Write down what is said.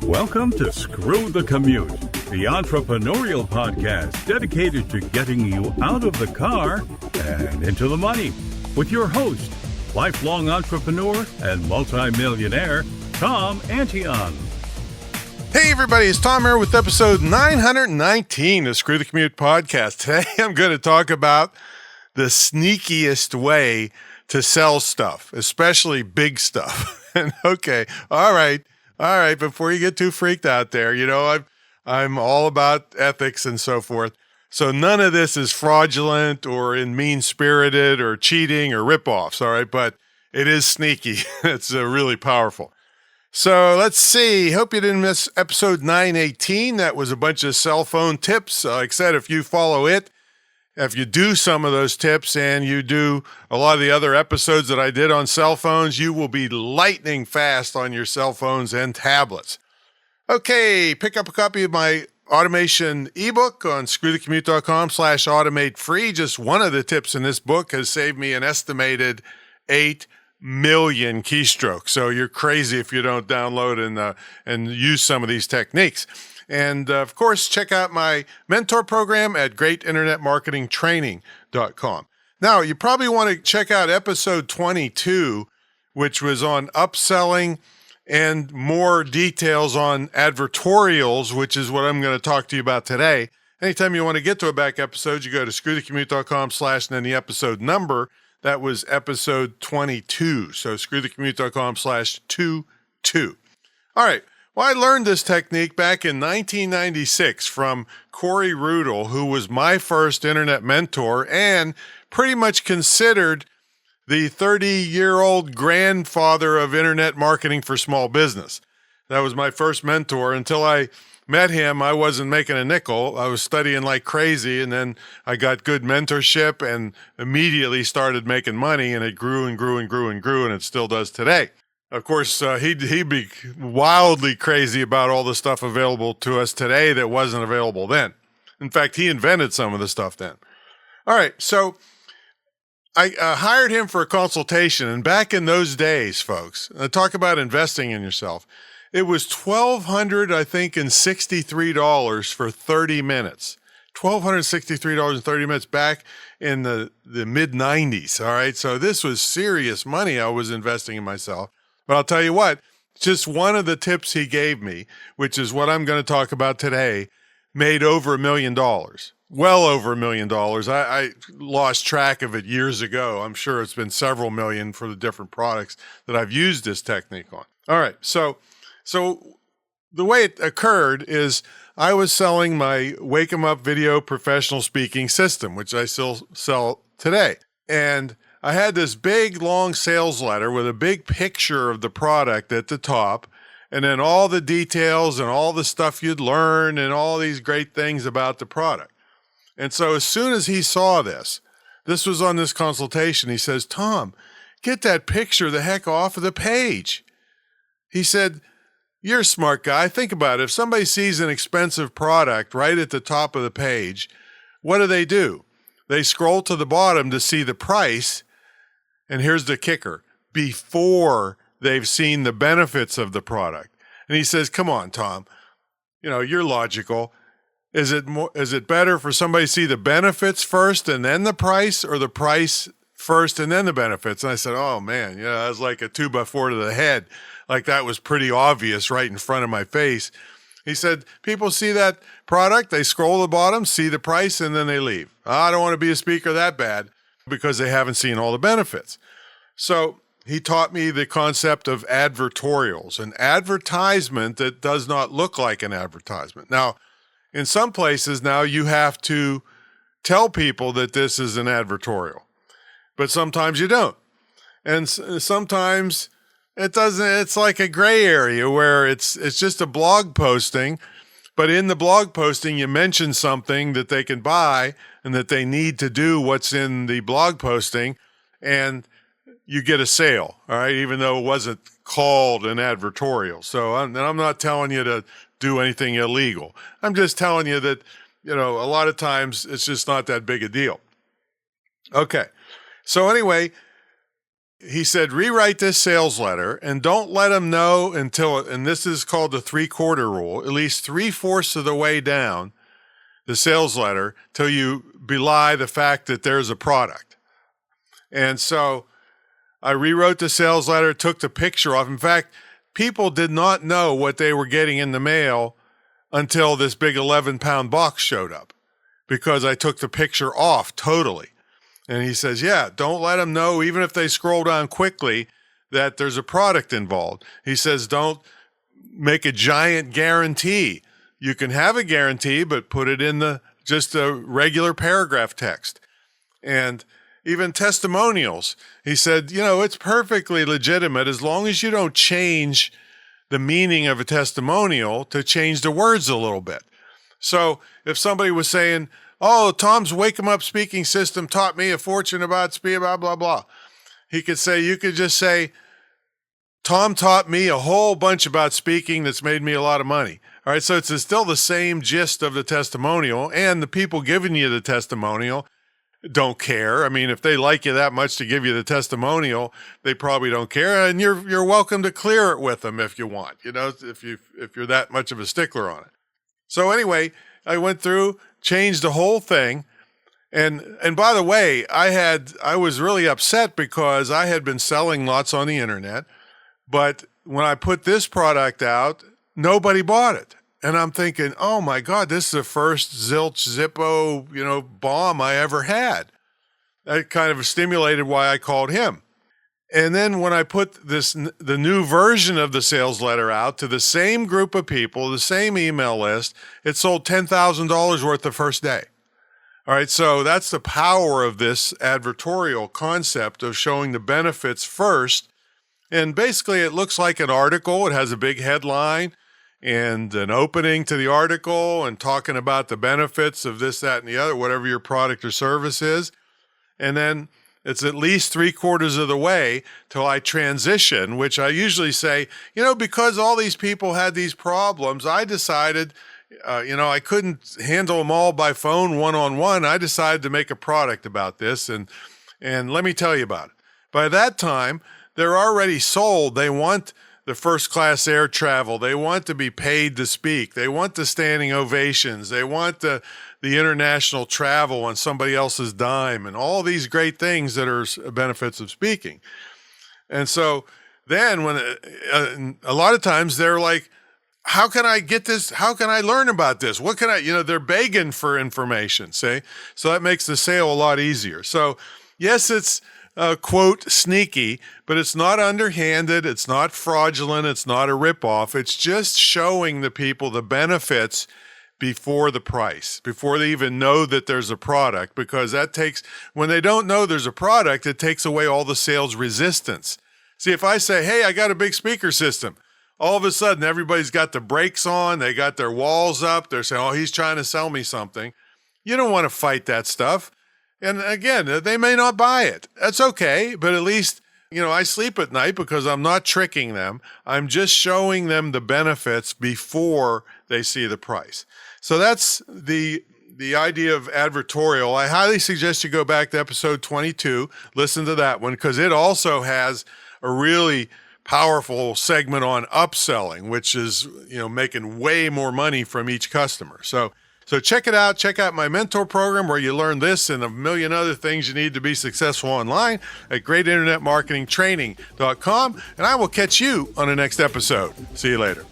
Welcome to Screw the Commute, the entrepreneurial podcast dedicated to getting you out of the car and into the money, with your host, lifelong entrepreneur and multimillionaire, Tom Antion. Hey everybody, it's Tom here with episode 919 of Screw the Commute podcast. Today I'm going to talk about the sneakiest way to sell stuff, especially big stuff. And okay, all right, before you get too freaked out there, you know, I'm all about ethics and so forth. So none of this is fraudulent or mean-spirited or cheating or ripoffs, all right? But it is sneaky. It's really powerful. So let's see. Hope you didn't miss episode 918. That was a bunch of cell phone tips. Like I said, if you follow it, if you do some of those tips and you do a lot of the other episodes that I did on cell phones, you will be lightning fast on your cell phones and tablets. Okay, pick up a copy of my automation ebook on screwthecommute.com/automate free. Just one of the tips in this book has saved me an estimated 8 million keystrokes. So you're crazy if you don't download and use some of these techniques. And of course, check out my mentor program at greatinternetmarketingtraining.com. Now, you probably want to check out episode 22, which was on upselling and more details on advertorials, which is what I'm going to talk to you about today. Anytime you want to get to a back episode, you go to screwthecommute.com/ and then the episode number. That was episode 22. So screwthecommute.com/22. All right. Well, I learned this technique back in 1996 from Corey Rudel, who was my first internet mentor and pretty much considered the 30-year-old grandfather of internet marketing for small business. That was my first mentor. Until I met him, I wasn't making a nickel. I was studying like crazy, and then I got good mentorship and immediately started making money, and it grew and grew and grew and grew, and it still does today. Of course, he'd be wildly crazy about all the stuff available to us today that wasn't available then. In fact, he invented some of the stuff then. All right, so I hired him for a consultation, and back in those days, folks, talk about investing in yourself. It was $1,200, I think, and $63 for 30 minutes. $1,263 and 30 minutes back in the mid-90s, all right? So this was serious money I was investing in myself. But I'll tell you what, just one of the tips he gave me, which is what I'm going to talk about today, made over $1 million. Well over $1 million. I lost track of it years ago. I'm sure it's been several million for the different products that I've used this technique on. All right, so the way it occurred is I was selling my Wake 'em Up video professional speaking system, which I still sell today. And I had this big, long sales letter with a big picture of the product at the top, and then all the details and all the stuff you'd learn and all these great things about the product. And so as soon as he saw this was on this consultation, he says, "Tom, get that picture the heck off of the page." He said, "You're a smart guy. Think about it. If somebody sees an expensive product right at the top of the page, what do? They scroll to the bottom to see the price. And here's the kicker, before they've seen the benefits of the product." And he says, "Come on, Tom, you know, you're logical. Is it better for somebody to see the benefits first and then the price, or the price first and then the benefits?" And I said, "Oh man, yeah, that was like a 2x4 to the head. Like that was pretty obvious right in front of my face." He said, "People see that product, they scroll to the bottom, see the price, and then they leave. I don't want to be a speaker that bad because they haven't seen all the benefits." So he taught me the concept of advertorials, an advertisement that does not look like an advertisement. Now, in some places now you have to tell people that this is an advertorial, but sometimes you don't. And sometimes it doesn't. It's like a gray area where it's just a blog posting, but in the blog posting you mention something that they can buy and that they need to do what's in the blog posting, and you get a sale, all right, even though it wasn't called an advertorial. So I'm not telling you to do anything illegal. I'm just telling you that, you know, a lot of times it's just not that big a deal. Okay. So anyway, he said, rewrite this sales letter and don't let them know until, and this is called the 3/4 rule, at least 3/4 of the way down the sales letter till you belie the fact that there's a product. And so I rewrote the sales letter, took the picture off. In fact, people did not know what they were getting in the mail until this big 11-pound box showed up, because I took the picture off totally. And he says, yeah, don't let them know, even if they scroll down quickly, that there's a product involved. He says, don't make a giant guarantee. You can have a guarantee, but put it in just a regular paragraph text. And even testimonials. He said, it's perfectly legitimate as long as you don't change the meaning of a testimonial to change the words a little bit. So if somebody was saying, oh, Tom's Wake 'em Up speaking system taught me a fortune about speed, blah, blah, blah. You could just say, Tom taught me a whole bunch about speaking that's made me a lot of money. All right, so it's still the same gist of the testimonial, and the people giving you the testimonial don't care. I mean, if they like you that much to give you the testimonial, they probably don't care, and you're welcome to clear it with them if you want, if you're that much of a stickler on it. So anyway, I went through, changed the whole thing, and by the way, I was really upset because I had been selling lots on the internet, but when I put this product out, nobody bought it. And I'm thinking, oh my God, this is the first zilch Zippo, bomb I ever had. That kind of stimulated why I called him. And then when I put the new version of the sales letter out to the same group of people, the same email list, it sold $10,000 worth the first day. All right, so that's the power of this advertorial concept of showing the benefits first. And basically it looks like an article. It has a big headline and an opening to the article and talking about the benefits of this, that, and the other, whatever your product or service is. And then it's at least 3/4 of the way till I transition, which I usually say, because all these people had these problems, I decided, I couldn't handle them all by phone one-on-one. I decided to make a product about this, and let me tell you about it. By that time, they're already sold. They want the first-class air travel. They want to be paid to speak. They want the standing ovations. They want the international travel on somebody else's dime and all these great things that are benefits of speaking. And so then when a lot of times they're like, how can I get this? How can I learn about this? What can I, they're begging for information, see? So that makes the sale a lot easier. So yes, it's quote, sneaky, but it's not underhanded, it's not fraudulent, it's not a ripoff. It's just showing the people the benefits before the price, before they even know that there's a product, because when they don't know there's a product, it takes away all the sales resistance. See, if I say, hey, I got a big speaker system, all of a sudden everybody's got the brakes on, they got their walls up, they're saying, oh, he's trying to sell me something. You don't want to fight that stuff. And again, they may not buy it. That's okay, but at least, I sleep at night because I'm not tricking them. I'm just showing them the benefits before they see the price. So that's the idea of advertorial. I highly suggest you go back to episode 22, listen to that one, because it also has a really powerful segment on upselling, which is, making way more money from each customer. So check it out. Check out my mentor program where you learn this and a million other things you need to be successful online at greatinternetmarketingtraining.com. And I will catch you on the next episode. See you later.